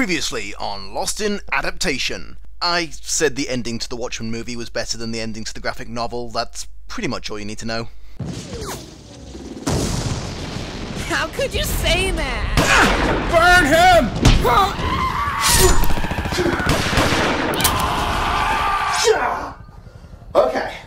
Previously on Lost in Adaptation. I said the ending to the Watchmen movie was better than the ending to the graphic novel. That's pretty much all you need to know. How could you say that? Burn him! Okay.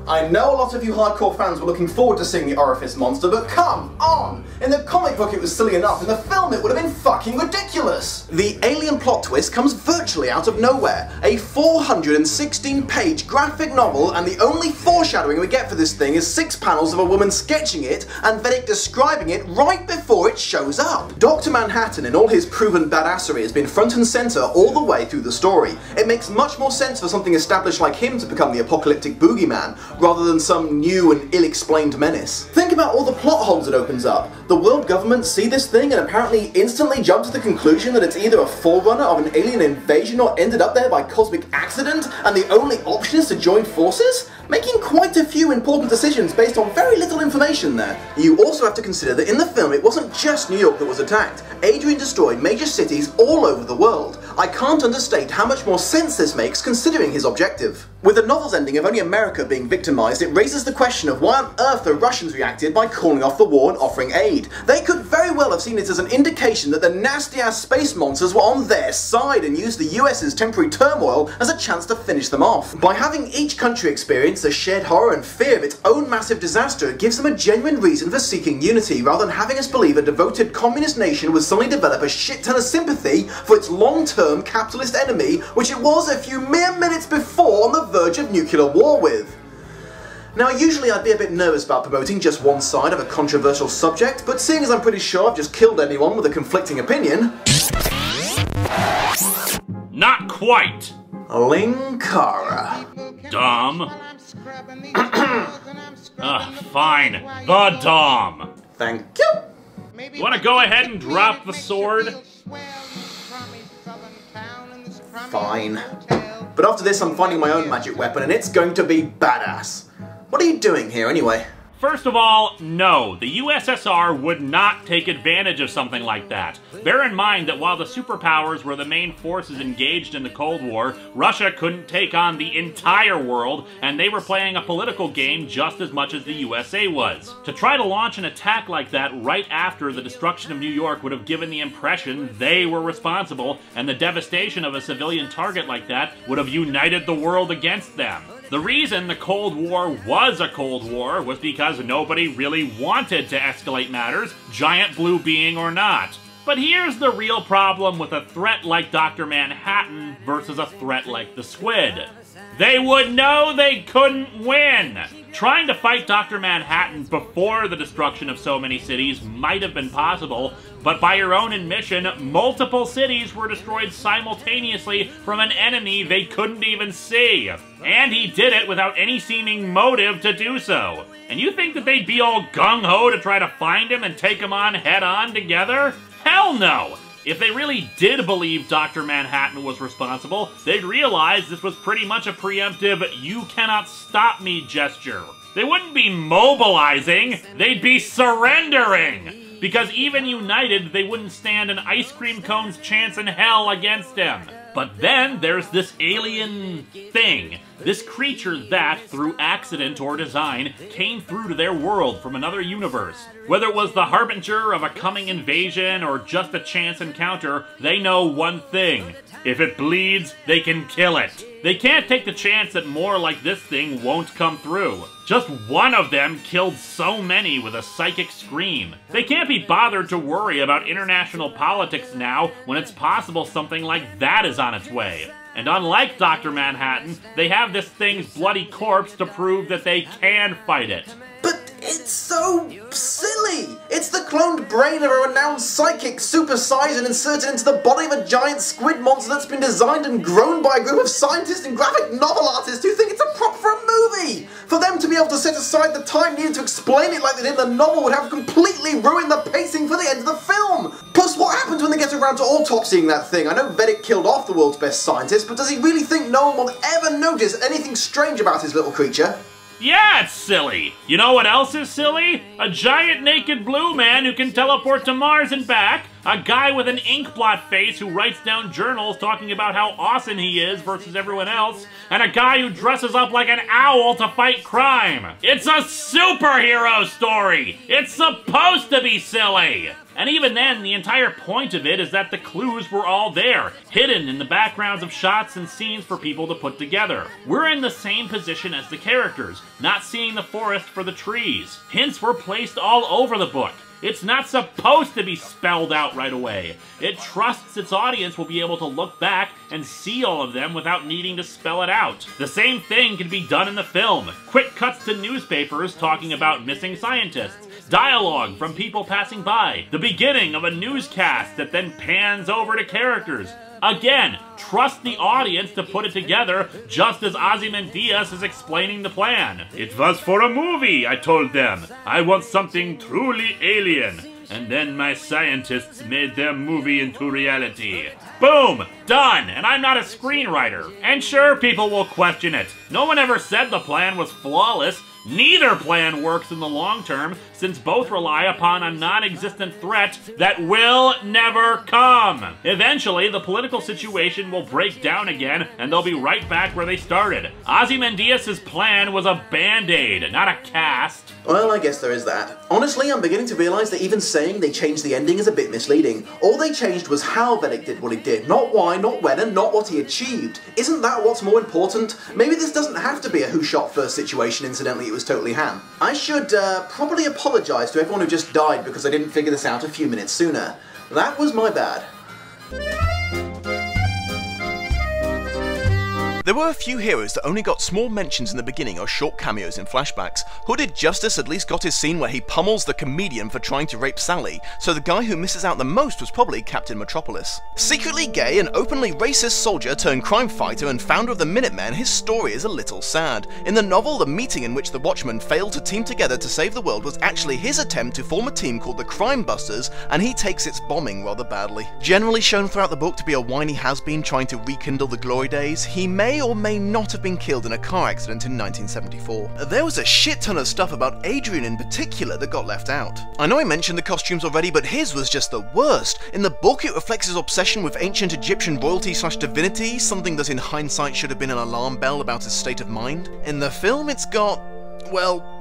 I know a lot of you hardcore fans were looking forward to seeing the Orifice monster, but come on! In the comic book it was silly enough, in the film it would have been fucking ridiculous! The alien plot twist comes virtually out of nowhere. A 416-page graphic novel, and the only foreshadowing we get for this thing is 6 panels of a woman sketching it, and Vedic describing it right before it shows up. Dr. Manhattan, in all his proven badassery, has been front and center all the way through the story. It makes much more sense for something established like him to become the apocalyptic boogeyman, rather than some new and ill-explained menace. Think about all the plot holes it opens up. The world government see this thing and apparently instantly jump to the conclusion that it's either a forerunner of an alien invasion or ended up there by cosmic accident, and the only option is to join forces? Making quite a few important decisions based on very little information there. You also have to consider that in the film it wasn't just New York that was attacked. Adrian destroyed major cities all over the world. I can't understate how much more sense this makes considering his objective. With the novel's ending of only America being victimized, it raises the question of why on earth the Russians reacted by calling off the war and offering aid. They could very well have seen it as an indication that the nasty-ass space monsters were on their side and used the US's temporary turmoil as a chance to finish them off. By having each country experience the shared horror and fear of its own massive disaster, it gives them a genuine reason for seeking unity, rather than having us believe a devoted communist nation would suddenly develop a shit ton of sympathy for its long-term capitalist enemy, which it was a few mere minutes before on the verge of nuclear war with. Now, usually I'd be a bit nervous about promoting just one side of a controversial subject, but seeing as I'm pretty sure I've just killed anyone with a conflicting opinion... Not quite! Linkara. Dom. Fine. The Dom. Thank you. You wanna go ahead and drop the sword? Fine. But after this I'm finding my own magic weapon and it's going to be badass. What are you doing here anyway? First of all, no, the USSR would not take advantage of something like that. Bear in mind that while the superpowers were the main forces engaged in the Cold War, Russia couldn't take on the entire world, and they were playing a political game just as much as the USA was. To try to launch an attack like that right after the destruction of New York would have given the impression they were responsible, and the devastation of a civilian target like that would have united the world against them. The reason the Cold War was a Cold War was because nobody really wanted to escalate matters, giant blue being or not. But here's the real problem with a threat like Dr. Manhattan versus a threat like the Squid. They would know they couldn't win! Trying to fight Dr. Manhattan before the destruction of so many cities might have been possible, but by your own admission, multiple cities were destroyed simultaneously from an enemy they couldn't even see. And he did it without any seeming motive to do so. And you think that they'd be all gung-ho to try to find him and take him on head-on together? Hell no! If they really did believe Dr. Manhattan was responsible, they'd realize this was pretty much a preemptive you-cannot-stop-me gesture. They wouldn't be mobilizing, they'd be surrendering! Because even united, they wouldn't stand an ice cream cone's chance in hell against him. But then there's this alien thing, this creature that, through accident or design, came through to their world from another universe. Whether it was the harbinger of a coming invasion or just a chance encounter, they know one thing. If it bleeds, they can kill it. They can't take the chance that more like this thing won't come through. Just one of them killed so many with a psychic scream. They can't be bothered to worry about international politics now when it's possible something like that is on its way. And unlike Dr. Manhattan, they have this thing's bloody corpse to prove that they can fight it. But it's so silly! It's the cloned brain of a renowned psychic, supersized and inserted into the body of a giant squid monster that's been designed and grown by a group of scientists and graphic novel artists who think it's a prop for a movie! For them to be able to set aside the time needed to explain it like they did in the novel would have completely ruined the pacing for the end of the film! Plus, what happens when they get around to autopsying that thing? I know Vedic killed off the world's best scientist, but does he really think no one will ever notice anything strange about his little creature? Yeah, it's silly. You know what else is silly? A giant naked blue man who can teleport to Mars and back, A guy with an inkblot face who writes down journals talking about how awesome he is versus everyone else, and a guy who dresses up like an owl to fight crime. It's a superhero story! It's supposed to be silly! And even then, the entire point of it is that the clues were all there, hidden in the backgrounds of shots and scenes for people to put together. We're in the same position as the characters, not seeing the forest for the trees. Hints were placed all over the book. It's not supposed to be spelled out right away. It trusts its audience will be able to look back and see all of them without needing to spell it out. The same thing can be done in the film. Quick cuts to newspapers talking about missing scientists, dialogue from people passing by, the beginning of a newscast that then pans over to characters. Again, trust the audience to put it together just as Ozymandias is explaining the plan. It was for a movie, I told them. I want something truly alien. And then my scientists made their movie into reality. Boom! Done! And I'm not a screenwriter. And sure, people will question it. No one ever said the plan was flawless. Neither plan works in the long term, since both rely upon a non-existent threat that will never come. Eventually, the political situation will break down again, and they'll be right back where they started. Ozymandias' plan was a band-aid, not a cast. Well, I guess there is that. Honestly, I'm beginning to realize that even saying they changed the ending is a bit misleading. All they changed was how Dominic did what he did, not why, not when, and not what he achieved. Isn't that what's more important? Maybe this doesn't have to be a who shot first situation, incidentally, it was totally ham. I should probably apologise to everyone who just died because I didn't figure this out a few minutes sooner. That was my bad. There were a few heroes that only got small mentions in the beginning or short cameos in flashbacks. Hooded Justice at least got his scene where he pummels the comedian for trying to rape Sally, so the guy who misses out the most was probably Captain Metropolis. Secretly gay and openly racist soldier turned crime fighter and founder of the Minutemen, his story is a little sad. In the novel, the meeting in which the Watchmen failed to team together to save the world was actually his attempt to form a team called the Crime Busters, and he takes its bombing rather badly. Generally shown throughout the book to be a whiny has-been trying to rekindle the glory days, he may or may not have been killed in a car accident in 1974. There was a shit ton of stuff about Adrian in particular that got left out. I know I mentioned the costumes already, but his was just the worst. In the book, it reflects his obsession with ancient Egyptian royalty/divinity, something that in hindsight should have been an alarm bell about his state of mind. In the film, it's got, well,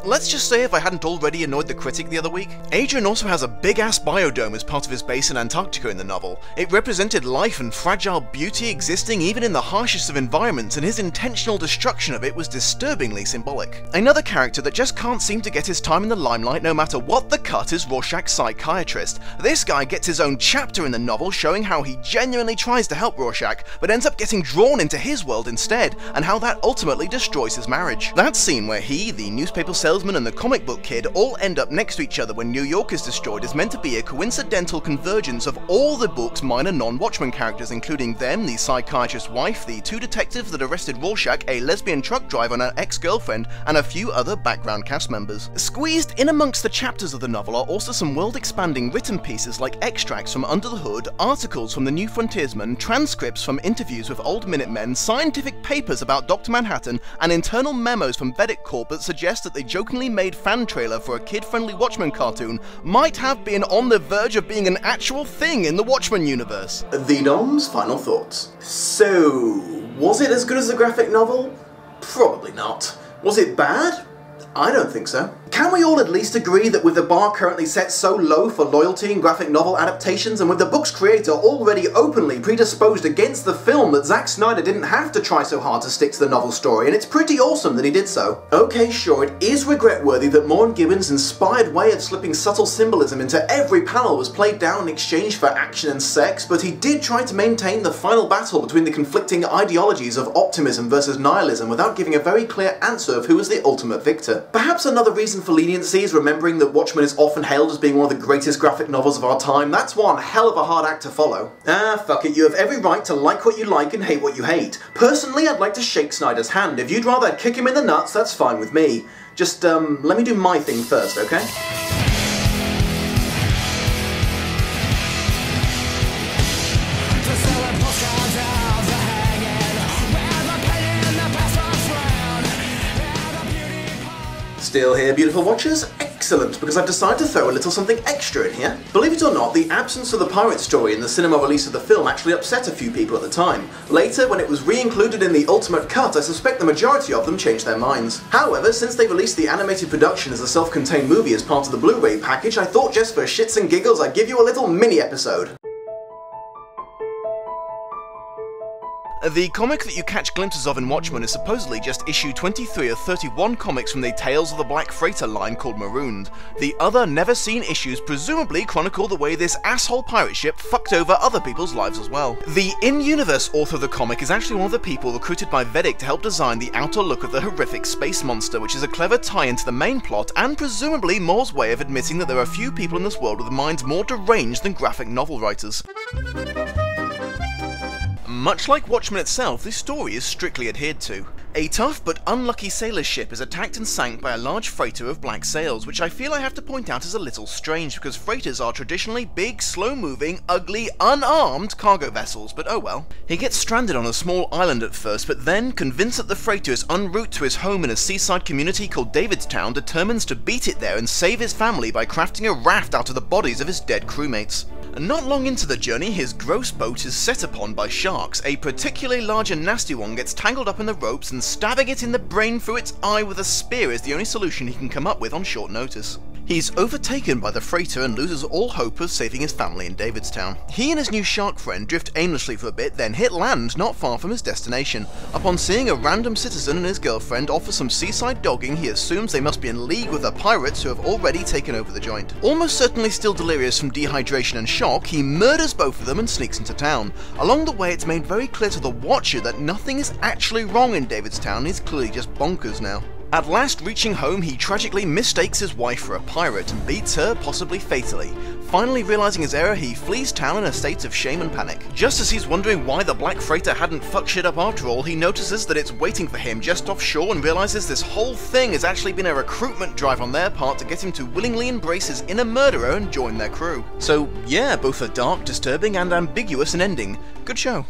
let's just say if I hadn't already annoyed the critic the other week. Adrian also has a big-ass biodome as part of his base in Antarctica in the novel. It represented life and fragile beauty existing even in the harshest of environments, and his intentional destruction of it was disturbingly symbolic. Another character that just can't seem to get his time in the limelight no matter what the cut is Shack Psychiatrist. This guy gets his own chapter in the novel showing how he genuinely tries to help Rorschach, but ends up getting drawn into his world instead, and how that ultimately destroys his marriage. That scene where he, the newspaper salesman, and the comic book kid all end up next to each other when New York is destroyed is meant to be a coincidental convergence of all the book's minor non-Watchmen characters, including them, the psychiatrist's wife, the two detectives that arrested Rorschach, a lesbian truck driver and her ex-girlfriend, and a few other background cast members. Squeezed in amongst the chapters of the novel are also some world-expanding written pieces like extracts from Under the Hood, articles from the New Frontiersman, transcripts from interviews with old Minutemen, scientific papers about Dr. Manhattan, and internal memos from Vedek Corp that suggest that they jokingly made fan trailer for a kid-friendly Watchmen cartoon might have been on the verge of being an actual thing in the Watchmen universe. The Gnomes' final thoughts. So, was it as good as the graphic novel? Probably not. Was it bad? I don't think so. Can we all at least agree that with the bar currently set so low for loyalty in graphic novel adaptations, and with the book's creator already openly predisposed against the film, that Zack Snyder didn't have to try so hard to stick to the novel story, and it's pretty awesome that he did so. Okay, sure, it is regret-worthy that Morn Gibbons' inspired way of slipping subtle symbolism into every panel was played down in exchange for action and sex, but he did try to maintain the final battle between the conflicting ideologies of optimism versus nihilism without giving a very clear answer of who was the ultimate victor. Perhaps another reason for leniency is remembering that Watchmen is often hailed as being one of the greatest graphic novels of our time. That's one hell of a hard act to follow. Ah, fuck it, you have every right to like what you like and hate what you hate. Personally, I'd like to shake Snyder's hand. If you'd rather kick him in the nuts, that's fine with me. Just, let me do my thing first, okay? Still here, beautiful watchers? Excellent. excellent, because I've decided to throw a little something extra in here. Believe it or not, the absence of the pirate story in the cinema release of the film actually upset a few people at the time. Later, when it was re-included in the ultimate cut, I suspect the majority of them changed their minds. However, since they released the animated production as a self-contained movie as part of the Blu-ray package, I thought just for shits and giggles I'd give you a little mini-episode. The comic that you catch glimpses of in Watchmen is supposedly just issue 23 of 31 comics from the Tales of the Black Freighter line called Marooned. The other never-seen issues presumably chronicle the way this asshole pirate ship fucked over other people's lives as well. The in-universe author of the comic is actually one of the people recruited by Vedic to help design the outer look of the horrific space monster, which is a clever tie-in to the main plot and presumably Moore's way of admitting that there are few people in this world with minds more deranged than graphic novel writers. Much like Watchmen itself, this story is strictly adhered to. A tough but unlucky sailor's ship is attacked and sank by a large freighter of black sails, which I feel I have to point out is a little strange because freighters are traditionally big, slow-moving, ugly, unarmed cargo vessels, but oh well. He gets stranded on a small island at first, but then, convinced that the freighter is en route to his home in a seaside community called Davidstown, determines to beat it there and save his family by crafting a raft out of the bodies of his dead crewmates. Not long into the journey, his gross boat is set upon by sharks. A particularly large and nasty one gets tangled up in the ropes, and stabbing it in the brain through its eye with a spear is the only solution he can come up with on short notice. He's overtaken by the freighter and loses all hope of saving his family in Davidstown. He and his new shark friend drift aimlessly for a bit, then hit land not far from his destination. Upon seeing a random citizen and his girlfriend offer some seaside dogging, he assumes they must be in league with the pirates who have already taken over the joint. Almost certainly still delirious from dehydration and shock, he murders both of them and sneaks into town. Along the way, it's made very clear to the watcher that nothing is actually wrong in Davidstown, he's clearly just bonkers now. At last reaching home, he tragically mistakes his wife for a pirate and beats her, possibly fatally. Finally realizing his error, he flees town in a state of shame and panic. Just as he's wondering why the black freighter hadn't fucked shit up after all, he notices that it's waiting for him just offshore and realizes this whole thing has actually been a recruitment drive on their part to get him to willingly embrace his inner murderer and join their crew. So yeah, both a dark, disturbing and ambiguous an ending. Good show.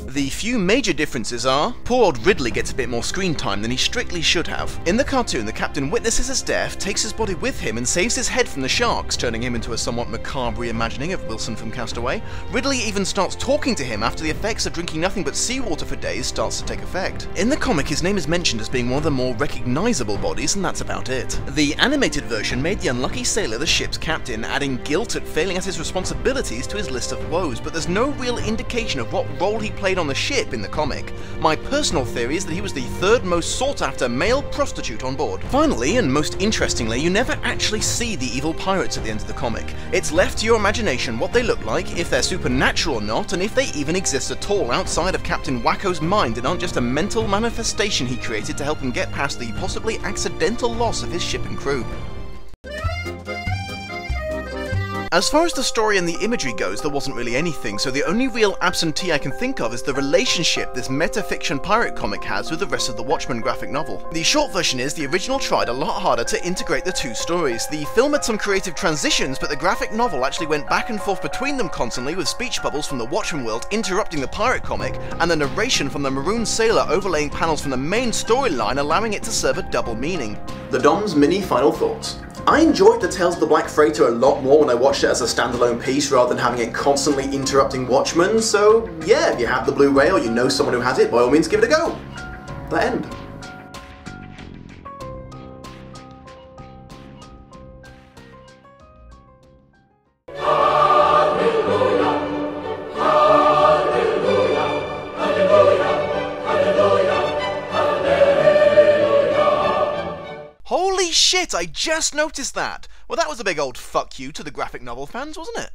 The few major differences are, poor old Ridley gets a bit more screen time than he strictly should have. In the cartoon, the captain witnesses his death, takes his body with him and saves his head from the sharks, turning him into a somewhat macabre reimagining of Wilson from Castaway. Ridley even starts talking to him after the effects of drinking nothing but seawater for days starts to take effect. In the comic, his name is mentioned as being one of the more recognizable bodies, and that's about it. The animated version made the unlucky sailor the ship's captain, adding guilt at failing at his responsibilities to his list of woes, but there's no real indication of what role he played on the ship in the comic. My personal theory is that he was the third most sought after male prostitute on board. Finally, and most interestingly, you never actually see the evil pirates at the end of the comic. It's left to your imagination what they look like, if they're supernatural or not, and if they even exist at all outside of Captain Wacko's mind and aren't just a mental manifestation he created to help him get past the possibly accidental loss of his ship and crew. As far as the story and the imagery goes, there wasn't really anything, so the only real absentee I can think of is the relationship this metafiction pirate comic has with the rest of the Watchmen graphic novel. The short version is the original tried a lot harder to integrate the two stories. The film had some creative transitions, but the graphic novel actually went back and forth between them constantly, with speech bubbles from the Watchmen world interrupting the pirate comic, and the narration from the maroon sailor overlaying panels from the main storyline, allowing it to serve a double meaning. The Dom's mini final thoughts. I enjoyed the Tales of the Black Freighter a lot more when I watched it as a standalone piece rather than having it constantly interrupting Watchmen, so yeah, if you have the Blu-ray or you know someone who has it, by all means give it a go. The end. Holy shit, I just noticed that! Well, that was a big old fuck you to the graphic novel fans, wasn't it?